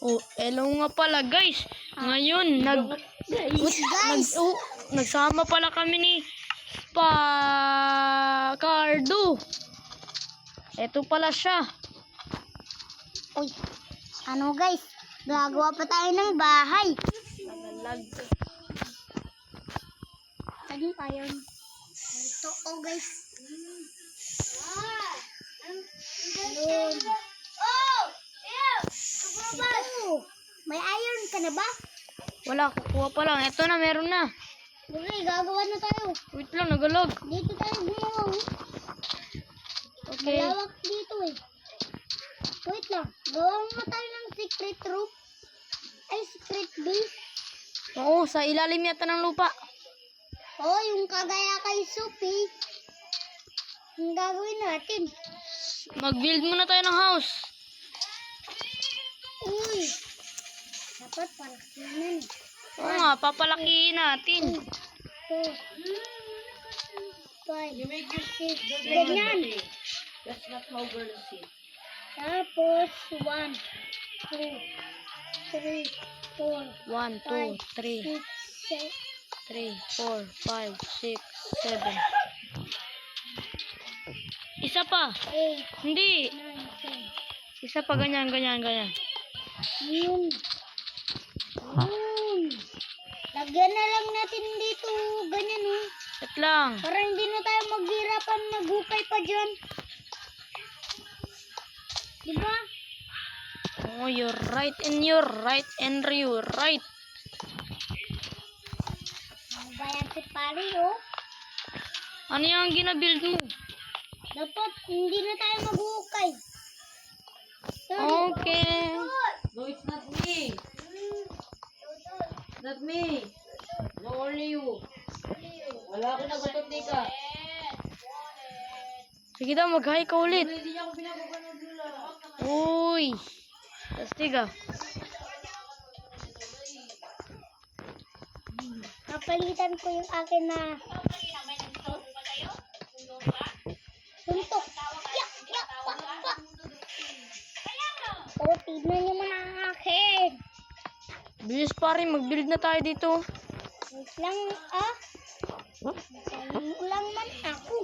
Oh, hello nga pala guys. Ngayon, nagsama pala kami ni Cardo. Ito pala siya. Uy, ano guys? Gagawa pa tayo ng bahay. Nagalag. Saan pa yun? Ito, oh guys. Yun. Ito. May iron ka na ba? Wala, kukuha pa lang. Ito na, meron na. Okay, gagawa na tayo. Wait lang, nagalag. Dito tayo gumawa. Okay. Malawak dito eh. Wait lang. Gawa mo tayo ng secret room. Ay, secret base. Oo, sa ilalim yata ng lupa. Oh, yung kagaya kay Sophie. Yung gagawin natin. Mag-build muna tayo ng house. Uy. Dapat palakinan. Oo nga, papalakihin natin. 2, 5, 6, ganyan. That's not how girls see. Tapos, 1, 2, 3, 4, 1, 2, 3, 3, 4, 5, 6, 7. Isa pa. 8, Hindi. 9, 10. Isa pa, ganyan, ganyan, ganyan. Yun. Yun. Lagyan na lang natin dito. Ganyan oh. Wait lang. Para hindi na tayo maghirapan maghukay pa dyan. Diba? Oh, you're right and you're right and you're right. Ano ba yan si Pari oh? Ano yung ginabuild mo? Dapat hindi na tayo maghukay. Okay. No, it's not me. Not me. No, only you. Wala ako nagutot ni ka. Sige daw, mag-hi ka ulit. Hindi niya ako pinapapanood nila. Uy. Tastig ah. Kapalitan ko yung akin na suntok. Yak, yak, wak, wak. O, tignan nyo man ang akin. Bilis pa rin, mag-build na tayo dito. Wait lang, ah. Tayo lang man ako.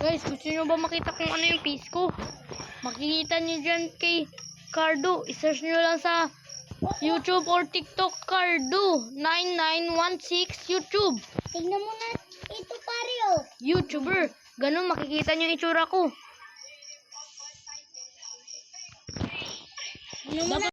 Guys, gusto nyo ba makita kung ano yung piece ko? Makikita nyo dyan kay Cardo. I-search nyo lang sa YouTube or TikTok Cardo 9916 YouTube. Tignan mo na ito pare oh. YouTuber. Ganun makikita nyo yung itsura ko. Tignan mo na.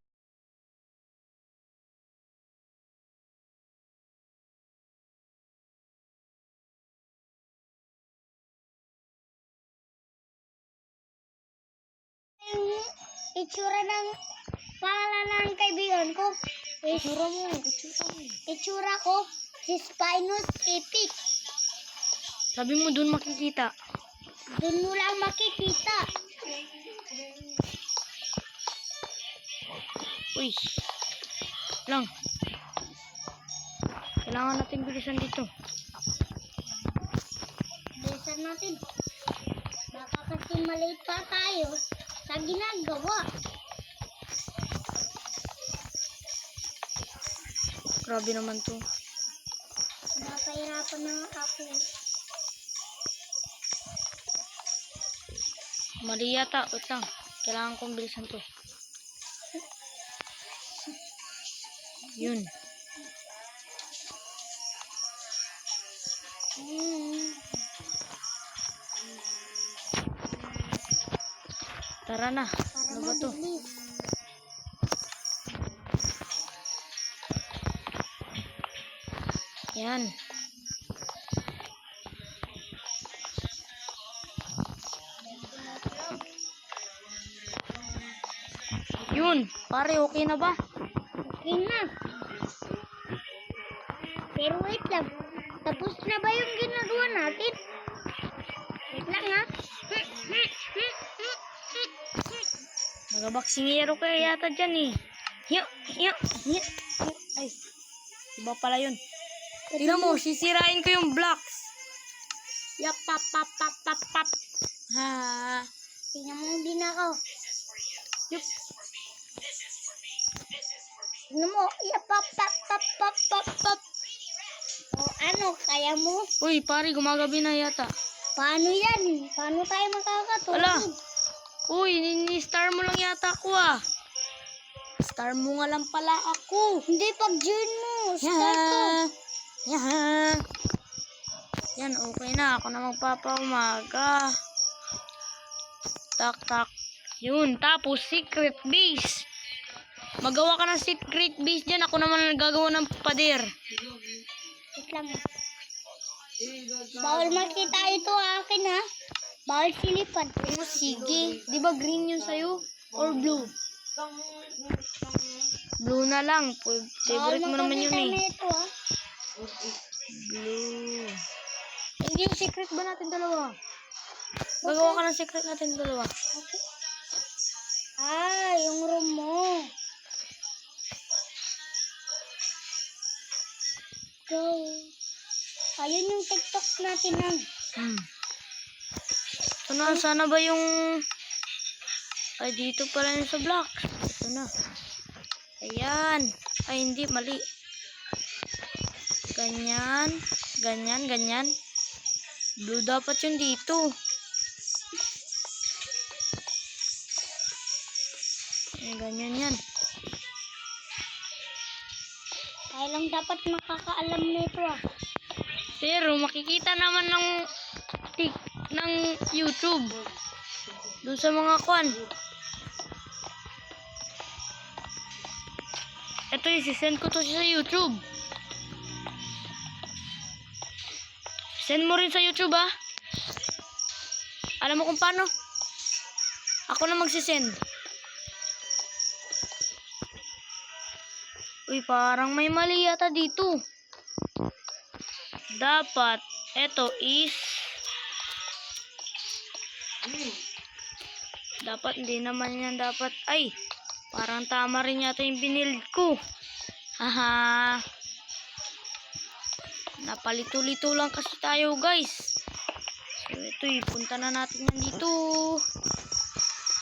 Yung itsura ng pangalan ng kaibigan ko. Itsura mo. Itsura ko, si Spinus Epic. Sabi mo dun makikita. Doon mo lang makikita. Uy. Lang. Kailangan natin bilisan dito. Bilisan natin. Baka kasi maliit pa tayo sa ginagawa. Grabe naman to. Napahirapan na ako. Mali yata. Wait lang. Kailangan kong bilisan to. Yun. Tara na. Ano ba to? Yan. Yun. Pare, okay na ba? Okay na. Pero wait lang. Tapos na ba yung ginagawa natin? Wait lang ha. Nagabaksingero kaya yata dyan eh. Hiyo, hiyo, hiyo. Ay. Iba pala yun. Tingnan mo, sisirain ko yung blocks. Yap, pap, pap, pap, pap, pap. Ha. Tingnan mo din ako. Yup. Ano mo? Yeah, pop, pop, pop, pop, pop, pop. O ano, kaya mo? Uy, pare, gumagabi na yata. Paano yan? Paano tayo makakatulog? Wala. Uy, ni-star mo lang yata ako ah. Star mo nga lang pala ako. Hindi, pag-join mo. Start ko. Yaha. Yan, okay na. Ako na magpapaumaga. Tak, tak. Yun, tapos secret base. Magawa ka ng secret base dyan. Ako naman nagagawa ng pader. Wait lang. Bawal makita ito akin ha. Bawal silipan. Oh, sige. Di ba green yun sa'yo? Or blue? Blue na lang. Favorite mo naman yun eh. Ito, ha? Blue. Hindi yung secret ba natin dalawa? Gagawa ka ng secret natin dalawa. Okay. Ah, yung room mo. Go. Ayun yung TikTok natin ha. Ito na, sana ba yung... Ay, dito pala yun sa block. Ito na. Ayan. Ay, hindi, mali. Ganyan. Ganyan, ganyan. Blue dapat yun dito. Ay, ganyan yan. Tayo lang dapat makakaalam nito ah. Pero makikita naman ng YouTube. Doon sa mga kwan. Ito isi-send ko to sa YouTube. Send mo rin sa YouTube ah. Alam mo kung paano? Ako na magsisend. Uy, parang may mali yata dito. Dapat, eto is... Dapat, hindi naman yan dapat. Ay, parang tama rin yata yung binild ko. Haha. Napalito-lito lang kasi tayo, guys. So, ito, punta na natin yan dito.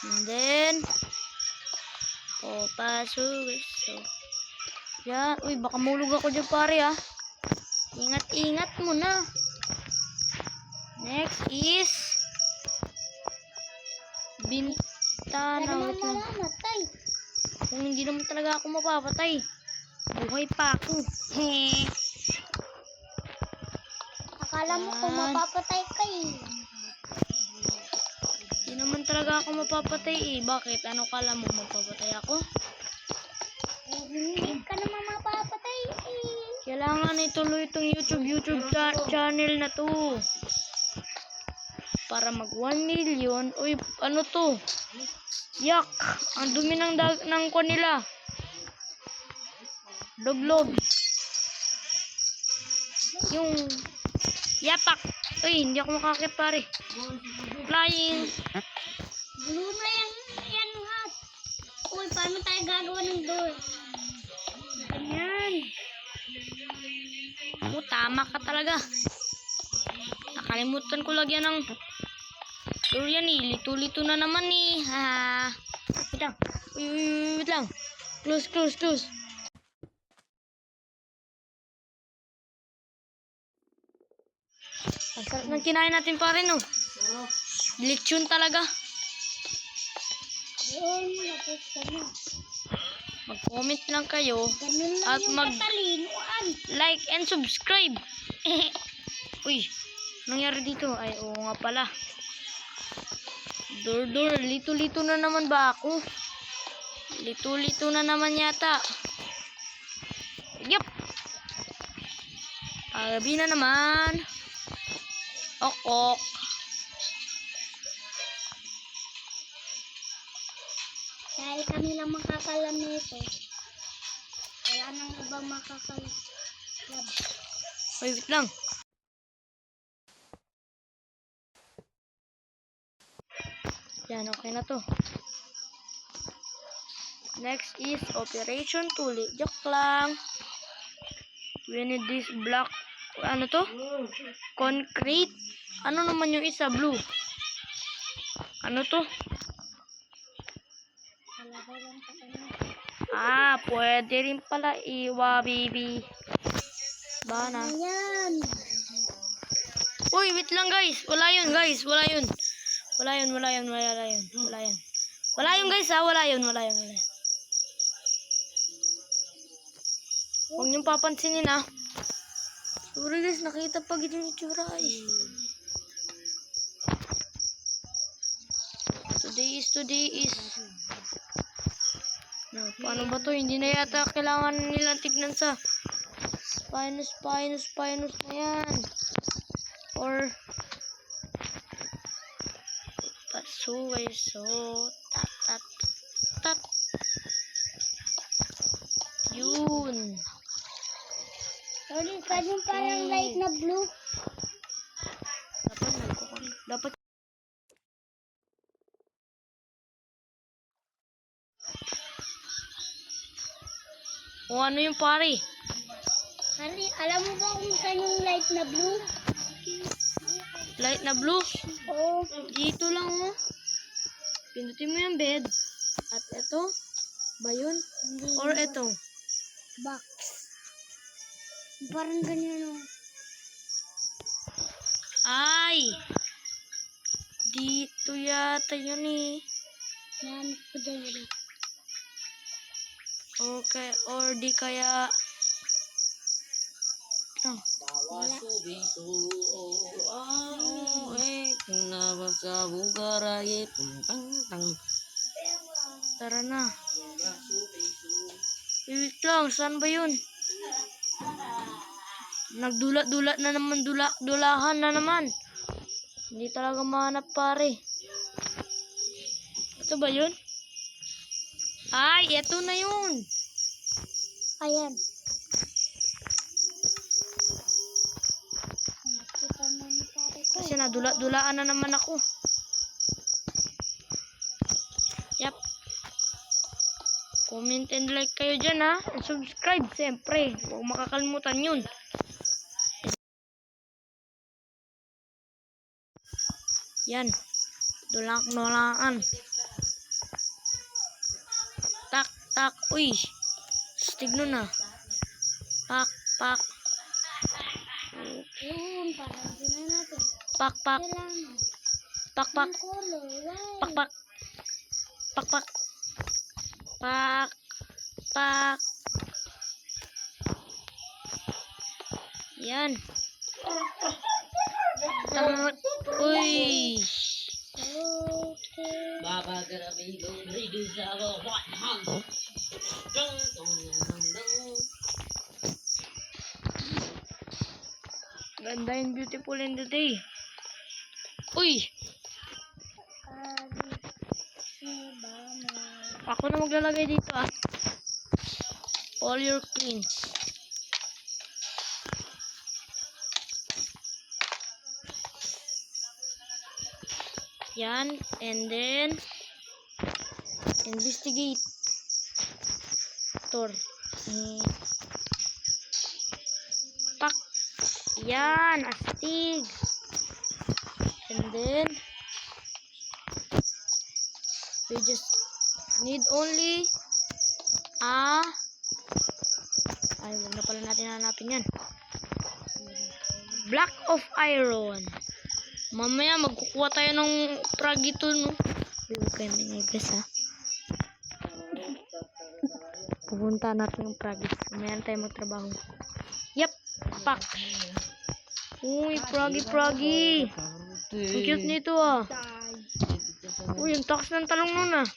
And then, papasok. So, yan. Uy, baka mulog ako dyan, pare, ah. Ingat-ingat mo na. Next is bintana. Ano Wait lang. mamamatay? Kung hindi naman talaga ako mapapatay, buhay pa ako. He. Akala mo kung Yan. mapapatay ka eh. Hindi naman talaga ako mapapatay eh. Bakit? Ano kala mo, mapapatay ako? Hindi ka naman mapapatay eh. Kailangan ituloy itong YouTube channel na to. Para mag 1 million. Uy, ano to? Yak! Ang dumi ng kwan nila. Log-log. Yung yapak. Uy, hindi ako makakit, pare. Flying. Blue na yan hat. Uy, paano tayo gagawa ng door? Ganyan. Oh, tama ka talaga. Nakalimutan ko lagyan ng durian eh. Lito-lito na naman eh. Ha. Wait lang. Uy, wait lang. Close. Ang sarap ng kinain natin pare no. Lechon talaga. Yun, lapos ka na. Mag-comment lang kayo. Ganun lang At yung katalinuan. like and subscribe. Uy, nangyari dito? Ay, oo nga pala. Door, lito-lito na naman ba ako? Lito-lito na naman yata. Yup. Gabi na naman. Ok. Dahil kami lang makakalam nito. Wala nang ibang makakalam. Uy, wait lang. Yan, okay na to. Next is Operation Tuli. Joke lang. We need this block. Ano to? Concrete. Ano naman yung isa? Blue. Ano to? Lalagay lang sa kanya. Pwede rin pala iwa, baby. Bana. Ayan. Uy, wait lang guys. Wala yun, guys. Wala yun. Wala yun, wala yun, wala yun. Wala yun. Wala yun, guys, ha. Wala yun, wala yun, wala yun. Huwag niyong papansinin, ha. Sorry, guys. Nakita pag ito yung tsura, eh. Today is. No, paano ba to? Hindi na yata kailangan nila tignan sa Spinus na yan. Or Patsuway so tat. Yun. Sorry, yung parang light na blue. Dapat o ano yung pare? Hari, alam mo ba kung saan yung light na blue? Light na blue? Oo. Dito lang oh. Pindutin mo yung bed. At ito? Ba yun? Or ito? Box. Parang ganyan o. Ay! Dito yata yun eh. Nahanap ko dyan ulit. Okay, or di kaya... Oh. Tara na. Wait lang, saan ba yun? Nagdulat-dulat na naman, dulahan na naman. Hindi talaga mahanap pare. Ito ba yun? Ay, eto na yun. Ayan. Kita na ni pare ko. Kasi nadula-dulaan na naman ako. Yap. Comment and like kayo dyan ha. And subscribe siyempre. Huwag makakalimutan yun. Yan. Dulak-dulaan. Tak. Uy. Stigno na. Pak. Yun, parang gina natin. Pak. Kailangan. Pak. Ang color, right? Pak. Yan. Uy. Okay. Baba garabi go ready sa ako. Ganda and beautiful in the day. Uy. Ako na maglalagay dito ah. All your clean. Yan. And then investigate. Tor. Pak. Yan. Astig. And then we just need only ay, wag na pala natin hanapin yan. Block of iron. Mamaya magkukuha tayo ng pragito, no? Huwag kayo manigas, ha? Pupunta natin yung pragito. Mamaya tayo magtrabaho. Yep, pak. Uy, pragi. Ang cute nito, ah. Uy, yung tax ng talong nun, ah.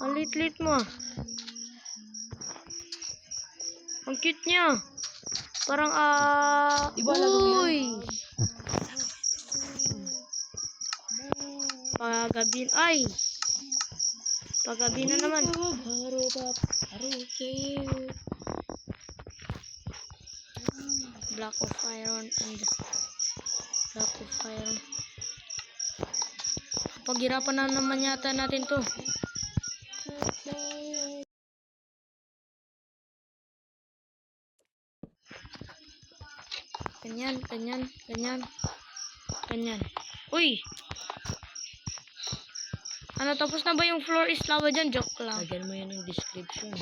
Ang lit-lit mo, ah. Ang cute niya. Parang, uy. Pagabi, ay. Pagabi na naman. Block of iron and block of iron. Paghirapan na naman yata natin to. Ganyan. Uy! Ano, tapos na ba yung floor is lava dyan? Joke lang. Lagyan mo yan ng description.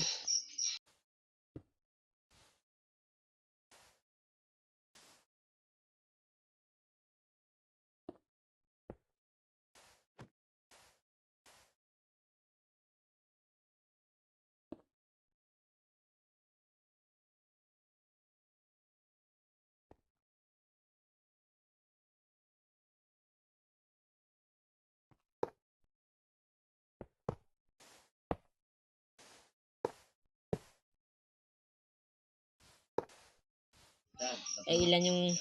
Ilan yung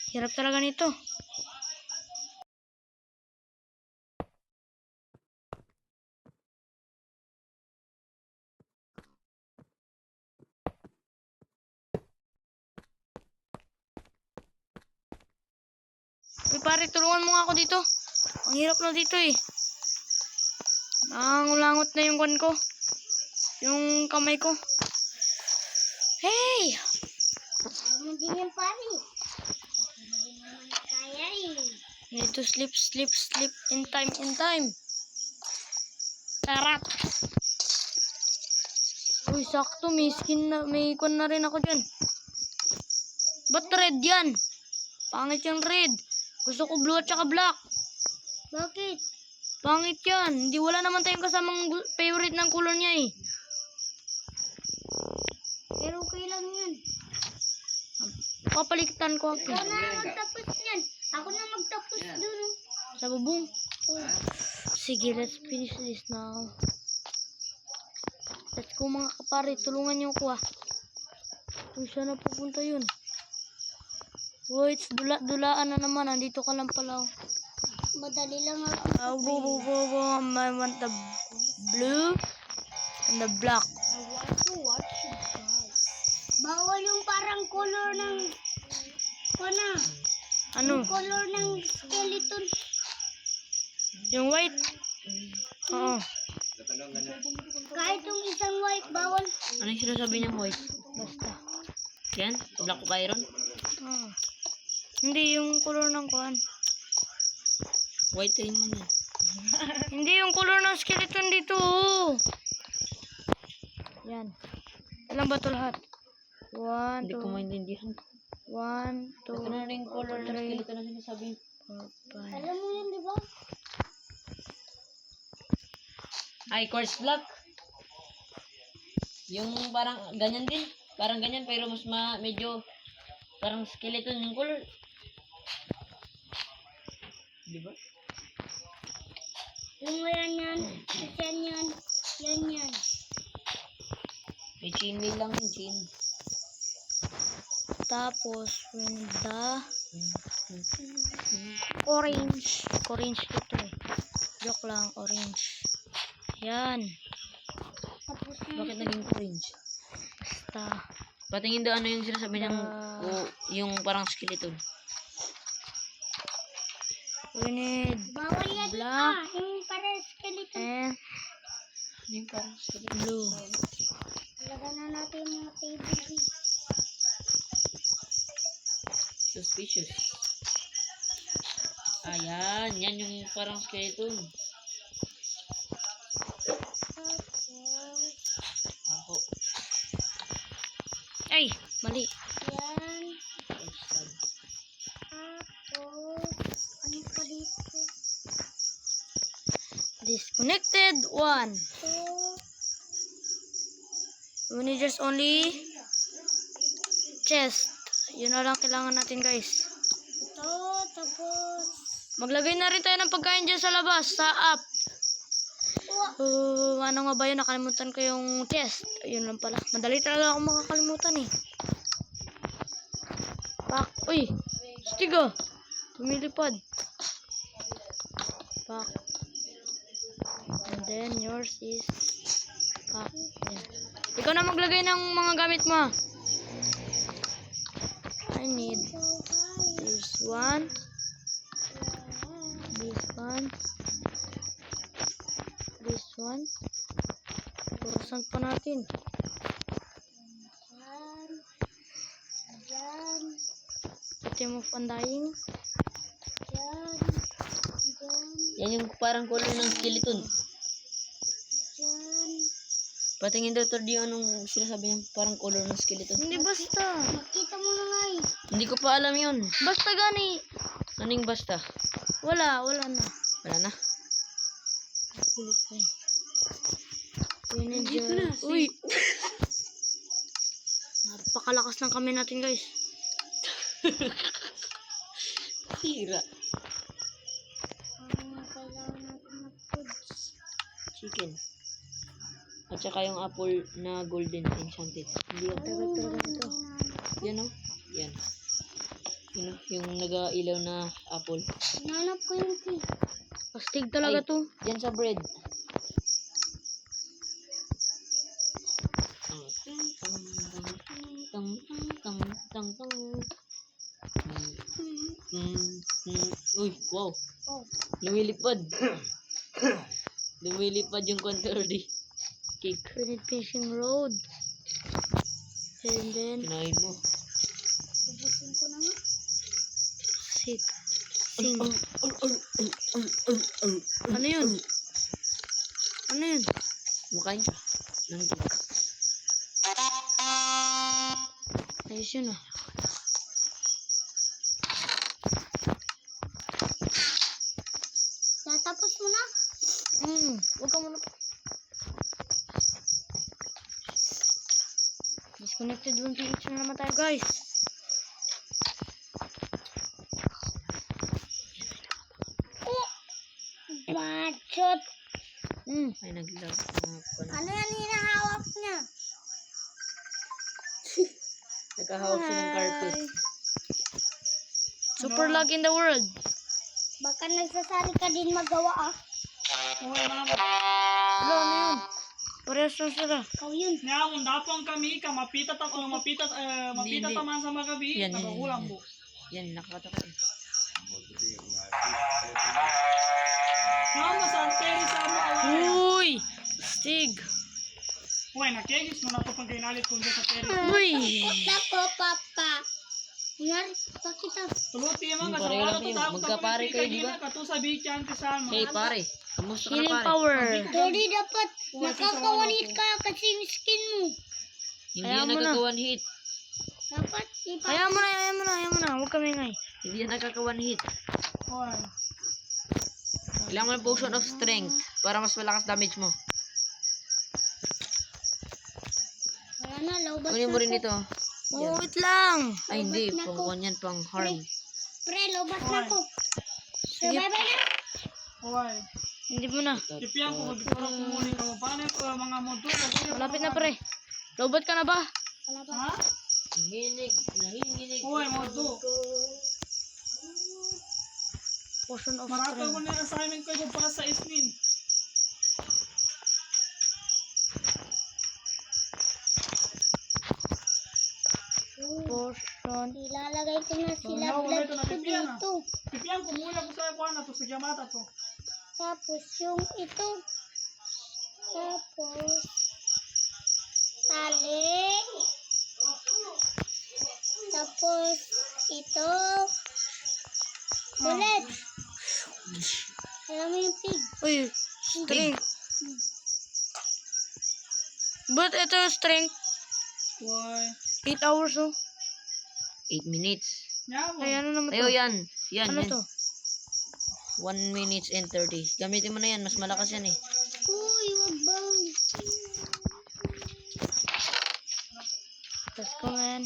Hirap talaga nito. Uy pare, tulungan mo nga ako dito. Ang hirap na dito eh. Nangulangot na yung kwan ko. Yung kamay ko. Hey! Ano din yan, pare? Hindi naman kaya eh. Need to sleep, sleep, sleep. In time, in time. Tarat! Uy, sakto. May skin na, may kwan na rin ako dyan. Ba't red yan? Pangit yung red. Gusto ko blue at saka black. Bakit? Pangit yan. Hindi, wala naman tayong kasamang favorite ng color niya eh. Pero okay lang yun. Papalikitan ko ako. Ikaw na magtapos yan. Ako na magtapos dun. Sa bubong. Sige, let's finish this now. Let's go mga kapare. Tulungan niyo ko ah. Kung saan na pupunta yun. Wait, dulaan na naman. Nandito ka lang pala. Madali lang ako. I want the blue and the black. I want to watch you guys. Bawal yung parang color ng... Ano? Color ng skeleton. Yung white? Oo. Kahit yung isang white, bawal. Ano yung sinasabi niyang white? Basta. Yan? Black of iron? Oo. Hindi yung color ng kuan. White rin man yan. Hindi yung color ng skeleton dito. Yan. Ilan ba ito lahat? 1, Hindi ko 2, maintindihan. 1, 2, Ito na rin yung color ng 3, skeleton na sinasabi. 4, 5. Alam mo yun, di ba? Ay, coarse black. Yung parang ganyan din. Parang ganyan pero mas medyo parang skeleton yung color. Di ba? Yung yan. Yan. May chainmail lang yung chain. Tapos, when the orange. Orange ito eh. Joke lang, orange. Yan. Tapos Bakit naging orange? Basta. Patingin daw ano yung sinasabi niyang yung parang skeleton. We need bawal yan black yung para skeleton. and Yung parang skeleton. blue. Lagyan na natin yung mga table. Suspicious. Ayan, yan yung parang skeleton. Ako. Ay, mali. Yan. Tapos, ano pa dito? Disconnected 1. Ito. We need just only chest. Yun na lang kailangan natin, guys. Ito. Tapos, Maglagay na rin tayo ng pagkain dyan sa labas, sa app. Ano nga ba yun? Nakalimutan ko yung chest. Ayun lang pala. Madali talaga ako makakalimutan eh. Pak. Uy! Stiga! Tumilipad. Pak. And then yours is pak. Yan. Ikaw na maglagay ng mga gamit mo. I need this one. This one. This one. Turusan pa natin. yan. Yan. Pati mo pandaing. Yan. Yan. Yan yung parang color ng skeleton. Yan. Patingin daw to di anong sinasabi niya parang color ng skeleton. Hindi basta. Makita mo na nga eh. Hindi ko pa alam yun. Basta gani. Anong basta? Wala na. Wala na. Kulit pa eh. We need just... Uy! Napakalakas ng kami natin, guys. Hira. Kailangan natin ng foods. Chicken. At saka yung apple na golden enchanted. Hindi yung Tagal talaga nito. yan o. Yan. Yun o, yung nag-ilaw na apple. Hinanap ko yung key. Pastig talaga Ay. to. Yan sa bread. Uy, wow. Oh. Lumilipad. Lumilipad yung contour di. Cake. We need fishing rod. And then... Kinain mo. Ubusin ko na nga. Sing. Ano yun? Ano yun? Makain ka. Ng cake. Ayos yun ah. Natapos mo na? Huwag ka muna. Disconnected 1 PH na naman tayo, guys. Bachot. Ay, nag-love. Ano yan hinahawak niya? Nakahawak siya ng carpet. Super lag in the world. Baka nagsasari ka din magawa ah. Hello, ano yun? Parehas lang sila. Ikaw yun. Ngayon, dapong kami, mapita Hindi. taman sa mga gabi, Yan, yan, nagahulang yan. mo. Yan, nakakatawa. Mama, saan peri sa mo away? Uy! Stig! Uy, nakegis mo na ito pag ginalit kung sa peri. Uy! Nako, papa. Yari, pakita. Tuluti mga Pareho sa lang wala kayo. to Magkapare kayo, di ba? Kato sa bikian ti Salma. Hey, pare. Kamusta ka Healing pare? power. Dori dapat nakakawanit ka kasi yung skin mo. Hindi Kaya yan mo na. nagkaka-one hit. Dapat ipa... Hayaan mo na. Huwag kami ngay. Hindi yan nagkaka-one hit. Uy. Kailangan mo ng potion of strength para mas malakas damage mo. Wala na, lawbat Kunin mo rin ito. Oh, wait lang. Ay, hindi. Lawbat na Pang ako. one yan, pang harm. Pre, lawbat na ko. Survival na. Uy. Hindi mo na. Kipiyan ko, magdikura ko muli ka. Paano yung mga motor? Malapit na pre. Robot ka na ba? Wala pa. Ha? Nanginginig. Uy, motor. Potion of Marata strength. ko na yung assignment ko yung para sa isnin. Potion. Ilalagay ko na sila Wala, blood ito na ko kipiyan, dito. Kipiyan ko muli ako sa ikuan na to, sa Yamata to. Tapos yung ito. Tapos tali. Tapos ito. Ulit. Alam mo yung pig. Uy, strength. But ito yung strength. Uy. 8 hours oh. 8 minutes. Yaman. Ay, ano naman Ayo to? yan. Yan, Ano yan. to? 1 minutes and 30. Gamitin mo na yan. Mas malakas yan eh. Uy, wag bang. Let's go, man.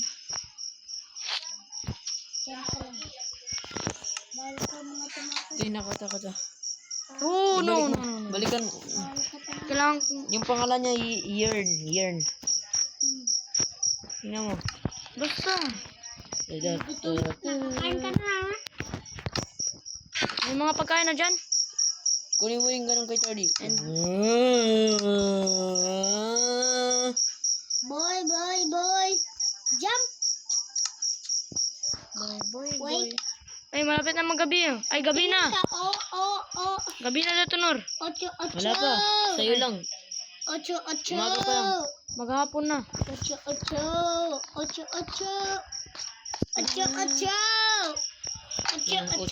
Yan ka lang. Bawal ka mga tumakas. Hindi, nakata. Oh, no. Balikan. Bawal ka tumakas. Kailangan Yung pangalan niya, Yearn. Tingnan mo. basta. Kain ka na, ha? May mga pagkain na dyan. Kunin mo yung ganun kay Tardy. Boy. Jump. Boy. Wait. Ay, malapit na magabi. Ay, gabi na. Oh. Gabi na na, Tunor. Ocho. Wala pa. Sa'yo lang. Ocho. Umaga pa lang. Maghapon na. Ocho. Yan, 8.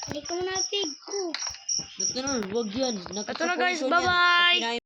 Hindi ko na pig ko. Wag yan. Ito na, guys. Bye-bye.